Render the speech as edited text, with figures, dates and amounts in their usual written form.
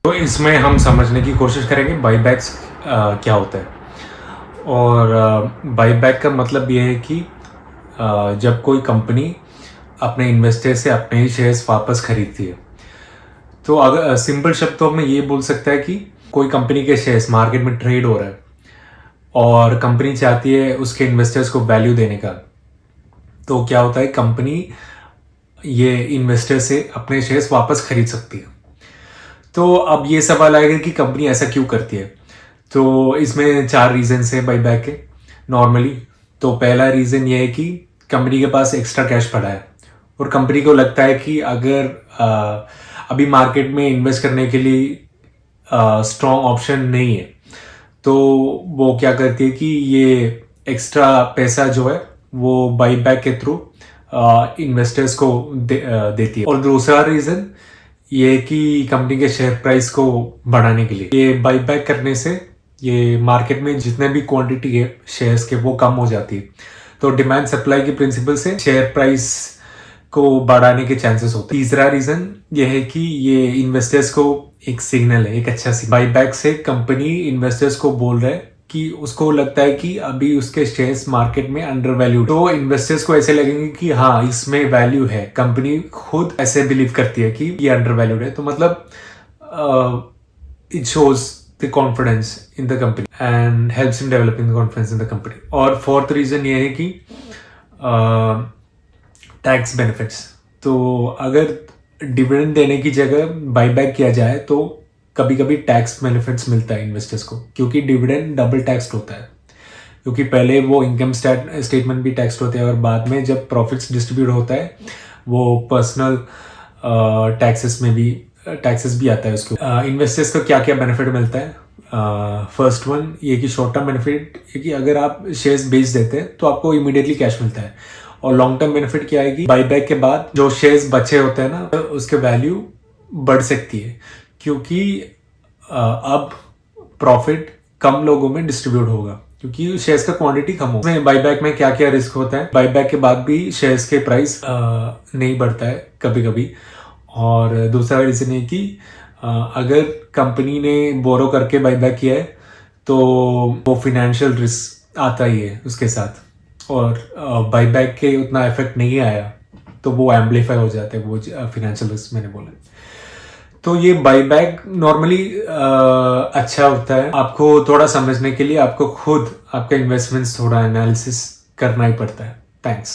तो इसमें हम समझने की कोशिश करेंगे बाईबैक्स क्या होता है। और बाईबैक का मतलब ये है कि जब कोई कंपनी अपने इन्वेस्टर से अपने ही शेयर्स वापस खरीदती है। तो अगर सिंपल शब्दों में ये बोल सकता है कि कोई कंपनी के शेयर्स मार्केट में ट्रेड हो रहा है और कंपनी चाहती है उसके इन्वेस्टर्स को वैल्यू देने का। तो क्या होता है, कंपनी ये इन्वेस्टर से अपने शेयर्स वापस खरीद सकती है। तो अब ये सवाल आएगा कि कंपनी ऐसा क्यों करती है। तो इसमें 4 रीजंस है बाईबैक के नॉर्मली। तो पहला रीज़न ये है कि कंपनी के पास एक्स्ट्रा कैश पड़ा है और कंपनी को लगता है कि अगर अभी मार्केट में इन्वेस्ट करने के लिए स्ट्रॉन्ग ऑप्शन नहीं है, तो वो क्या करती है कि ये एक्स्ट्रा पैसा जो है वो बाईबैक के थ्रू इन्वेस्टर्स को देती है। और दूसरा रीज़न ये है कि कंपनी के शेयर प्राइस को बढ़ाने के लिए ये बाईबैक करने से ये मार्केट में जितने भी क्वांटिटी है शेयर्स के वो कम हो जाती है। तो डिमांड सप्लाई के प्रिंसिपल से शेयर प्राइस को बढ़ाने के चांसेस होते हैं। तीसरा रीजन ये है कि ये इन्वेस्टर्स को एक सिग्नल है, एक अच्छा सिग्नल। बाईबैक से कंपनी इन्वेस्टर्स को बोल रहा है कि उसको लगता है कि अभी उसके शेयर्स मार्केट में अंडर वैल्यू, तो इन्वेस्टर्स को ऐसे लगेंगे कि हाँ इसमें वैल्यू है। कंपनी खुद ऐसे बिलीव करती है कि ये अंडर वैल्यूड है। तो मतलब it shows the confidence in the company and helps in developing the confidence in the company. और फोर्थ रीजन ये है कि टैक्स बेनिफिट्स। तो अगर डिविडेंड देने की जगह बाईबैक किया जाए तो कभी कभी टैक्स बेनिफिट्स मिलता है इन्वेस्टर्स को, क्योंकि डिविडेंड डबल टैक्स्ड होता है। क्योंकि पहले वो इनकम स्टेटमेंट भी टैक्स्ड होते हैं और बाद में जब प्रॉफिट्स डिस्ट्रीब्यूट होता है वो पर्सनल टैक्सेस में भी टैक्सेस भी आता है उसको। इन्वेस्टर्स को क्या क्या बेनिफिट मिलता है? फर्स्ट वन ये कि शॉर्ट टर्म बेनिफिट है कि अगर आप शेयर्स बेच देते हैं तो आपको इमीडिएटली कैश मिलता है। और लॉन्ग टर्म बेनिफिट क्या आएगी, बाईबैक के बाद जो शेयर्स बचे होते हैं ना उसके वैल्यू बढ़ सकती है, क्योंकि अब प्रॉफिट कम लोगों में डिस्ट्रीब्यूट होगा क्योंकि शेयर्स का क्वांटिटी कम होगा। बाईबैक में क्या क्या रिस्क होता है? बाईबैक के बाद भी शेयर्स के प्राइस नहीं बढ़ता है कभी कभी। और दूसरा रीजन है कि अगर कंपनी ने बोरो करके बाईबैक किया है तो वो फिनेंशियल रिस्क आता ही है उसके साथ। और बाईबैक के उतना इफेक्ट नहीं आया तो वो एम्पलीफाई हो जाते हैं वो फिनेंशियल रिस्क मैंने बोला। तो ये बाईबैक नॉर्मली अच्छा होता है। आपको थोड़ा समझने के लिए आपको खुद आपका इन्वेस्टमेंट्स थोड़ा एनालिसिस करना ही पड़ता है। थैंक्स।